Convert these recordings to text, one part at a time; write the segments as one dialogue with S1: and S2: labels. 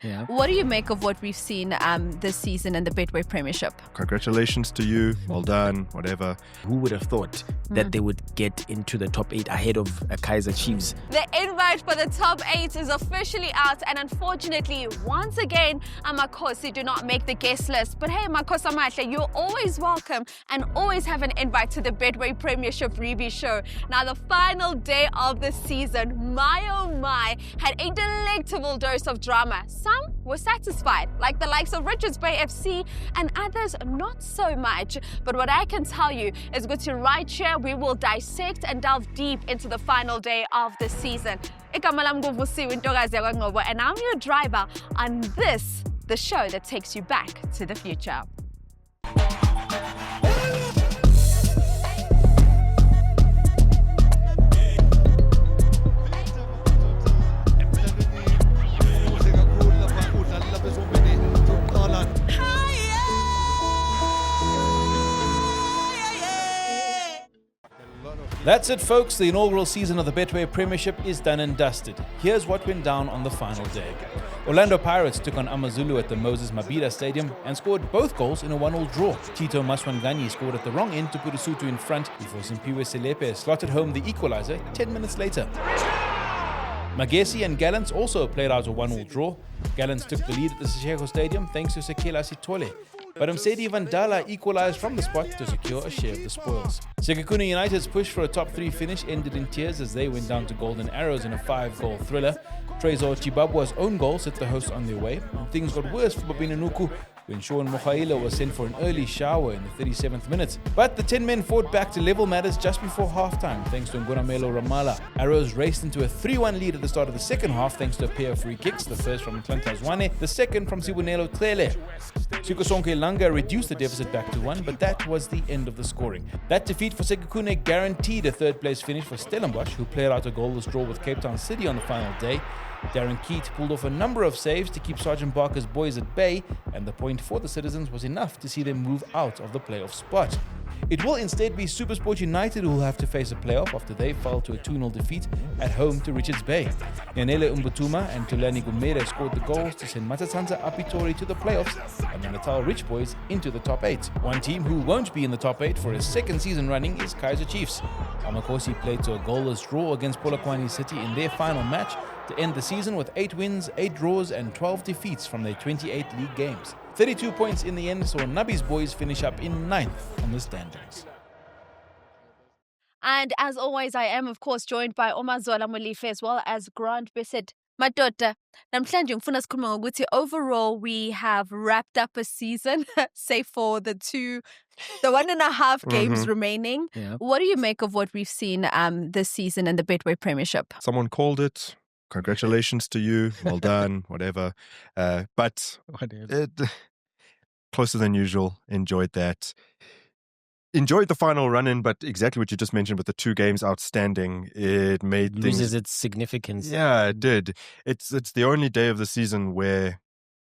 S1: Yeah.
S2: What do you make of what we've seen this season in the Betway Premiership?
S3: Congratulations to you. Well done. Whatever.
S1: Who would have thought that they would get into the top 8 ahead of Kaizer Chiefs?
S2: The invite for the top 8 is officially out, and unfortunately, once again, Amakhosi do not make the guest list. But hey, Amakhosi Mahle, you're always welcome and always have an invite to the Betway Premiership Review Show. Now, the final day of the season, my oh my, had a delectable dose of drama. Some were satisfied, like the likes of Richards Bay FC, and others not so much. But what I can tell you is good to right here, we will dissect and delve deep into the final day of the season. Igama lami nguVusiwe Ngcobo, and I'm your driver on this, the show that takes you back to the future.
S4: That's it, folks. The inaugural season of the Betway Premiership is done and dusted. Here's what went down on the final day. Orlando Pirates took on AmaZulu at the Moses Mabhida Stadium and scored both goals in a 1-1 draw. Tito Maswanganyi scored at the wrong end to put Lesotho in front before Simphiwe Selepe slotted home the equalizer 10 minutes later. Magesi and Gallants also played out a 1-1 draw. Gallants took the lead at the Seshego Stadium thanks to Sekela Sitole. But Msedi Vandala equalized from the spot to secure a share of the spoils. Sekhukhune United's push for a top 3 finish ended in tears as they went down to Golden Arrows in a 5-goal thriller. Trezor Chibabwa's own goal set the hosts on their way, and things got worse for Babinanuku when Sean Mokhaila was sent for an early shower in the 37th minute. But the 10 men fought back to level matters just before halftime thanks to Ngonamelo Ramala. Arrows raced into a 3-1 lead at the start of the second half thanks to a pair of free kicks, the first from Nhlanhla Zwane, the second from Sibonelo Tlele. Sikosonke Langa reduced the deficit back to 1, but that was the end of the scoring. That defeat for Sekhukhune guaranteed a third-place finish for Stellenbosch, who played out a goalless draw with Cape Town City on the final day. Darren Keat pulled off a number of saves to keep Sergeant Barker's boys at bay, and the point for the citizens was enough to see them move out of the playoff spot. It will instead be SuperSport United who will have to face a playoff after they fell to a 2-0 defeat at home to Richards Bay. Nyanele Umbutuma and Tulani Gumere scored the goals to send Matatsanza Apitori to the playoffs and the Natal Rich Boys into the top 8. One team who won't be in the top 8 for a second season running is Kaizer Chiefs. Amakhosi played to a goalless draw against Polokwane City in their final match to end the season with 8 wins, 8 draws and 12 defeats from their 28 league games. 32 points in the end saw Nabi's boys finish up in 9th on the standings.
S2: And as always, I am, of course, joined by Mazola Molefe as well as Grant Bisset. Madoda, namhlanje ngifuna sikhuluma ngokuthi overall we have wrapped up a season, save for the 1.5 games remaining.
S1: Yeah.
S2: What do you make of what we've seen this season in the Betway Premiership?
S3: Someone called it. Congratulations to you. Well done. Whatever. But closer than usual. Enjoyed that. Enjoyed the final run-in, but exactly what you just mentioned with the 2 games outstanding, it made
S1: Loses its significance.
S3: Yeah, it did. It's the only day of the season where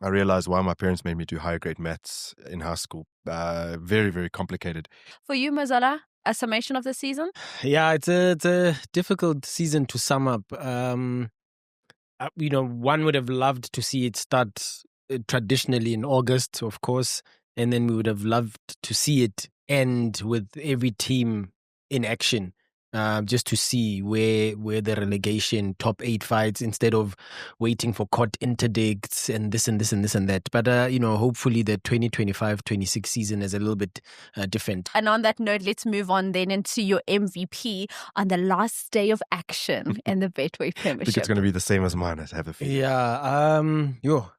S3: I realized why my parents made me do higher grade maths in high school. Very, very complicated.
S2: For you, Mazola, a summation of the season?
S1: Yeah, it's a difficult season to sum up. One would have loved to see it start traditionally in August, of course, and then we would have loved to see it end with every team in action, just to see where the relegation top 8 fights instead of waiting for court interdicts and this and this and this and that. But, hopefully the 2025-26 season is a little bit different.
S2: And on that note, let's move on then into your MVP on the last day of action in the Betway Premiership.
S3: I think it's going to be the same as mine. I have a feeling.
S1: Yeah.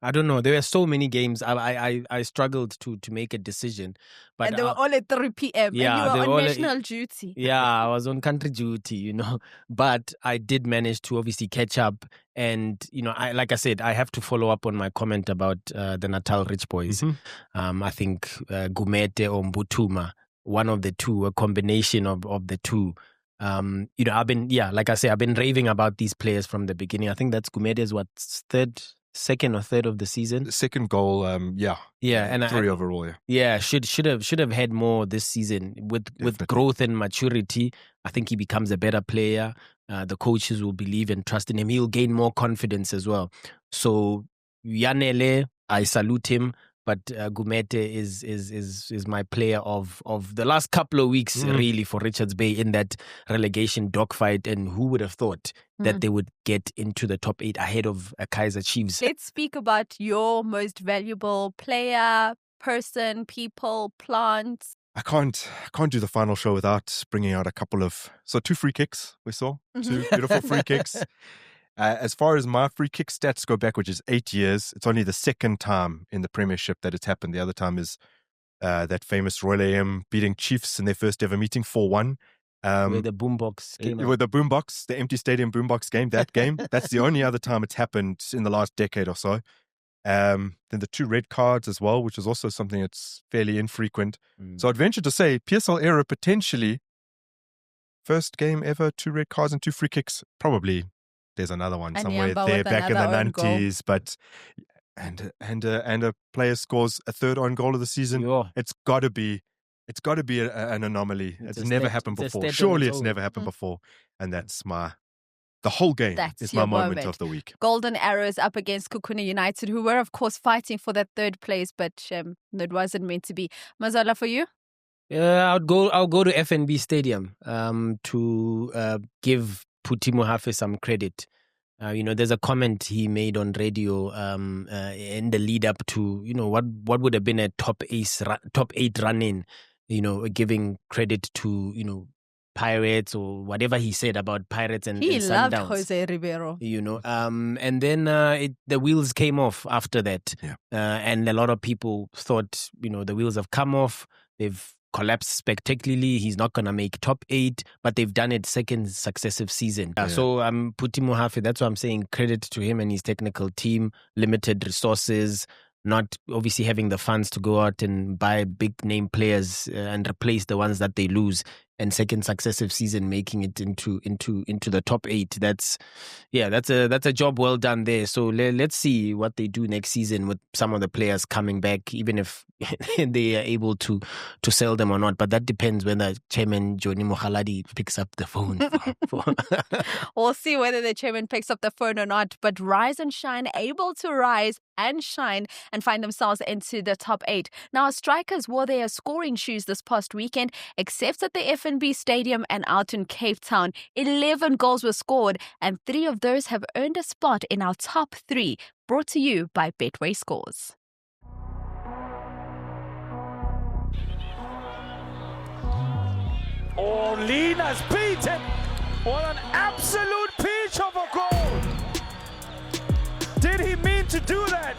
S1: I don't know. There were so many games. I struggled to make a decision. But,
S2: and they were all at 3 p.m.
S1: Yeah,
S2: and you were on national duty.
S1: Yeah, I was on country duty, But I did manage to obviously catch up. And, like I said, I have to follow up on my comment about the Natal Rich Boys. Mm-hmm. I think Gumete or Mbutuma, one of the two, a combination of the two. I've been raving about these players from the beginning. I think that's Gumede's second or third of the season.
S3: The second goal, yeah, and 3 overall,
S1: yeah. Should have had more this season with growth and maturity. I think he becomes a better player. The coaches will believe and trust in him. He'll gain more confidence as well. So Yanele, I salute him. But Gumete is my player of the last couple of weeks, really, for Richards Bay in that relegation dogfight. And who would have thought that they would get into the top 8 ahead of Kaizer Chiefs?
S2: Let's speak about your most valuable player, person, people, plants.
S3: I can't do the final show without bringing out a couple of 2 free kicks we saw. 2 beautiful free kicks. As far as my free kick stats go back, which is 8 years, it's only the second time in the Premiership that it's happened. The other time is that famous Royal AM beating Chiefs in their first ever meeting 4-1.
S1: With the boombox game.
S3: With the boombox, the empty stadium boombox game, that game. That's the only other time it's happened in the last decade or so. Then the 2 red cards as well, which is also something that's fairly infrequent. So I'd venture to say PSL era potentially first game ever, 2 red cards and 2 free kicks. Probably there's another one somewhere there back in the 90s, but and a player scores a 3rd own goal of the season. It's got to be an anomaly. It's never happened before. Surely it's never happened before, and that's the whole game is my moment of the week.
S2: Golden Arrows up against Kukuna United, who were of course fighting for that 3rd place, but it wasn't meant to be. Mazola, for you?
S1: I'll go to FNB Stadium to give Puti Mohafe some credit. There's a comment he made on radio in the lead up to, what would have been a top 8 run-in, giving credit to, Pirates or whatever he said about Pirates and
S2: he loved
S1: Sundowns.
S2: Jose Ribeiro.
S1: And then the wheels came off after that.
S3: Yeah.
S1: And a lot of people thought, the wheels have come off. They've collapsed spectacularly. He's not going to make top 8, but they've done it 2nd successive season. So Puti Mohafe, that's what I'm saying. Credit to him and his technical team. Limited resources, not obviously having the funds to go out and buy big name players and replace the ones that they lose. And 2nd successive season making it into the top 8. That's a job well done there. So let's see what they do next season with some of the players coming back, even if they are able to sell them or not. But that depends whether Chairman Johnny Mohaladi picks up the phone.
S2: We'll see whether the chairman picks up the phone or not. But rise and shine, able to rise and shine and find themselves into the top 8. Now, strikers wore their scoring shoes this past weekend, except at the FNB Stadium and out in Cape Town. 11 goals were scored, and 3 of those have earned a spot in our top 3, brought to you by Betway Scores.
S5: Lina's beaten. What an absolute peach of a goal. Did he mean to do that?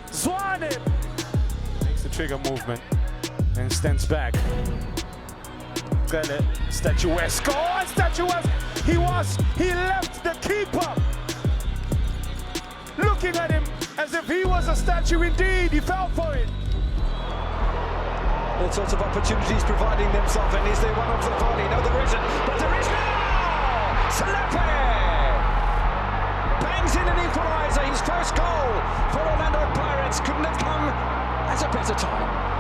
S5: Zwane makes the trigger movement and stands back. Statuesque. Oh, Statuesque. He left the keeper looking at him as if he was a statue indeed. He fell for it.
S6: All sorts of opportunities providing themselves, and is there one off the volley? No, there isn't, but there is now! Selepe bangs in an equaliser, his first goal for Orlando Pirates. Couldn't have come at a better time.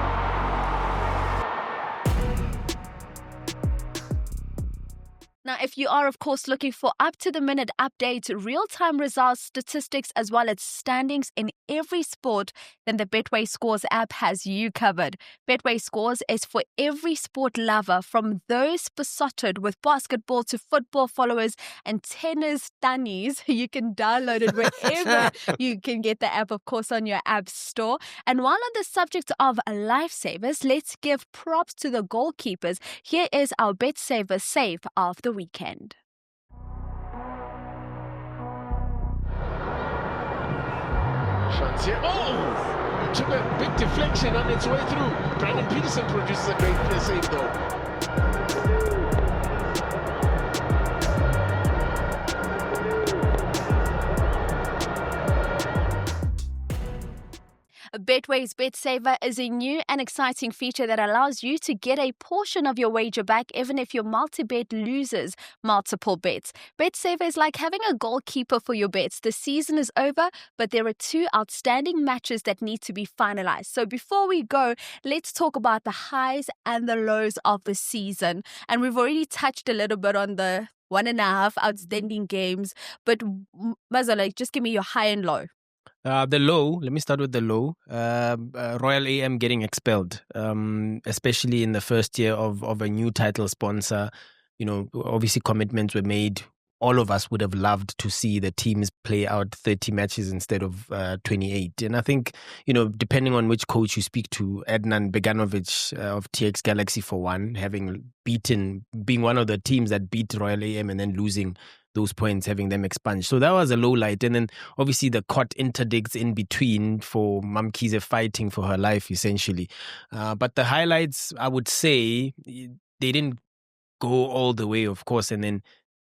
S2: Now, if you are, of course, looking for up-to-the-minute updates, real-time results, statistics, as well as standings in every sport, then the Betway Scores app has you covered. Betway Scores is for every sport lover, from those besotted with basketball to football followers and tennis dunnies. You can download it wherever you can get the app, of course, on your app store. And while on the subject of lifesavers, let's give props to the goalkeepers. Here is our Betsaver save of the weekend.
S7: Oh! Took a big deflection on its way through. Brandon Peterson produces a great play save though.
S2: Betway's Betsaver is a new and exciting feature that allows you to get a portion of your wager back even if your multi-bet loses multiple bets. Betsaver is like having a goalkeeper for your bets. The season is over, but there are 2 outstanding matches that need to be finalized. So before we go, let's talk about the highs and the lows of the season. And we've already touched a little bit on the 1.5 outstanding games, but Mazola, just give me your high and low.
S1: The low, let me start with the low. Royal AM getting expelled, especially in the first year of a new title sponsor. You know, obviously commitments were made. All of us would have loved to see the teams play out 30 matches instead of 28. And I think, you know, depending on which coach you speak to, Adnan Beganovic of TX Galaxy for one, being one of the teams that beat Royal AM and then losing those points, having them expunged. So that was a low light. And then obviously the court interdicts in between for Mamkize fighting for her life, essentially. But the highlights, I would say, they didn't go all the way, of course. And then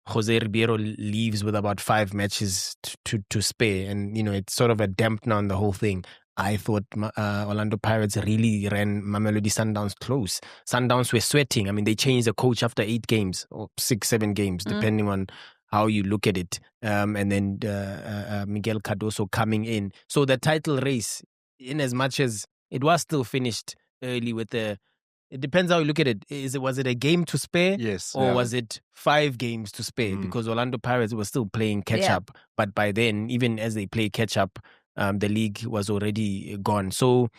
S1: Jose Ribeiro leaves with about 5 matches to spare. And, you know, it's sort of a dampener on the whole thing. I thought Orlando Pirates really ran Mamelodi Sundowns close. Sundowns were sweating. I mean, they changed the coach after 8 games or 6-7 games, depending on how you look at it. And then Miguel Cardoso coming in. So the title race, in as much as it was still finished early with it depends how you look at it. Was it a game to spare?
S3: Yes.
S1: Or was it 5 games to spare? Because Orlando Pirates were still playing catch-up. But by then, even as they play catch-up, the league was already gone. So,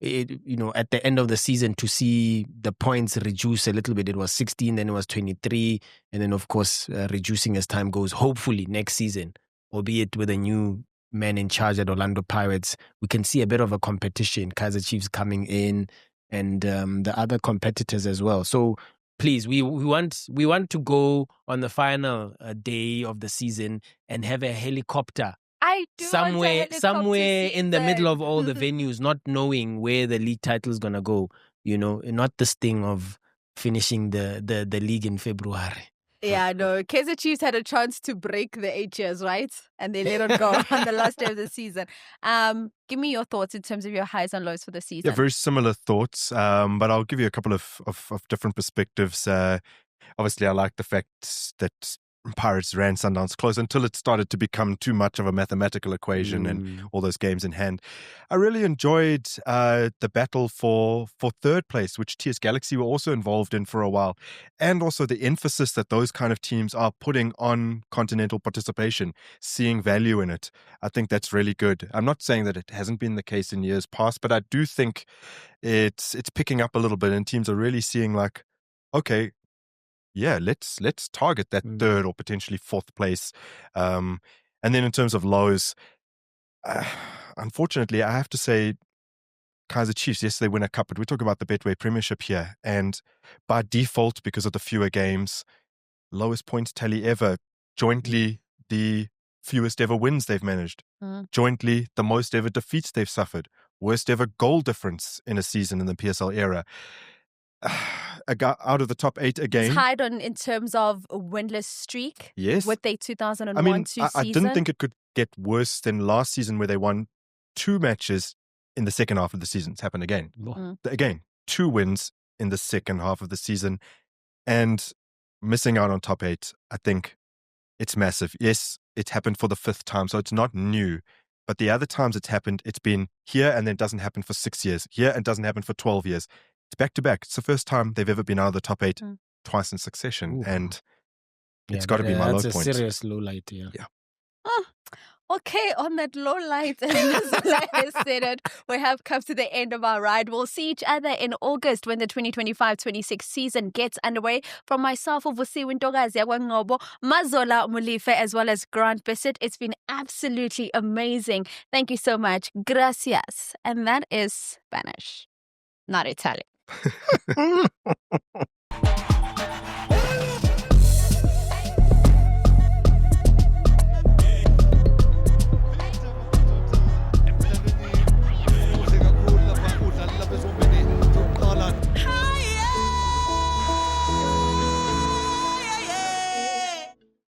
S1: at the end of the season, to see the points reduce a little bit, it was 16, then it was 23, and then, of course, reducing as time goes. Hopefully, next season, albeit with a new man in charge at Orlando Pirates, we can see a bit of a competition. Kaizer Chiefs coming in, and the other competitors as well. So please, we want to go on the final day of the season and have a helicopter somewhere in the middle of all the venues, not knowing where the league title is gonna go. You know, not this thing of finishing the league in February.
S2: Yeah, no. Kaizer Chiefs had a chance to break the 8 years, right? And they let it go on the last day of the season. Give me your thoughts in terms of your highs and lows for the season.
S3: Yeah, very similar thoughts, but I'll give you a couple of different perspectives. Obviously, I like the fact that Pirates ran Sundowns close until it started to become too much of a mathematical equation and all those games in hand. I really enjoyed the battle for third place, which TS Galaxy were also involved in for a while, and also the emphasis that those kind of teams are putting on continental participation, seeing value in it. I think that's really good. I'm not saying that it hasn't been the case in years past, but I do think it's picking up a little bit, and teams are really seeing like, okay, yeah, let's target that third or potentially fourth place. And then in terms of lows, unfortunately, I have to say Kaizer Chiefs, yes, they win a cup, but we're talking about the Betway Premiership here. And by default, because of the fewer games, lowest points tally ever, jointly the fewest ever wins they've managed, jointly the most ever defeats they've suffered, worst ever goal difference in a season in the PSL era. Out of the top 8 again.
S2: It's tied on in terms of a winless streak.
S3: Yes.
S2: With their 2001-2 season.
S3: I didn't think it could get worse than last season where they won 2 matches in the second half of the season. It's happened again. Again, 2 wins in the second half of the season. And missing out on top 8, I think it's massive. Yes, it happened for the 5th time, so it's not new. But the other times it's happened, it's been here and then it doesn't happen for 6 years. Here and doesn't happen for 12 years. It's back to back. It's the first time they've ever been out of the top 8 twice in succession. And it's got to be my low point.
S1: That's a serious low light, yeah.
S2: Okay, on that low light, as Mazola has said it, we have come to the end of our ride. We'll see each other in August when the 2025-26 season gets underway. From myself, Vusiwe Ngcobo, Mazola Molefe, as well as Grant Bisset, it's been absolutely amazing. Thank you so much. Gracias. And that is Spanish, not Italian.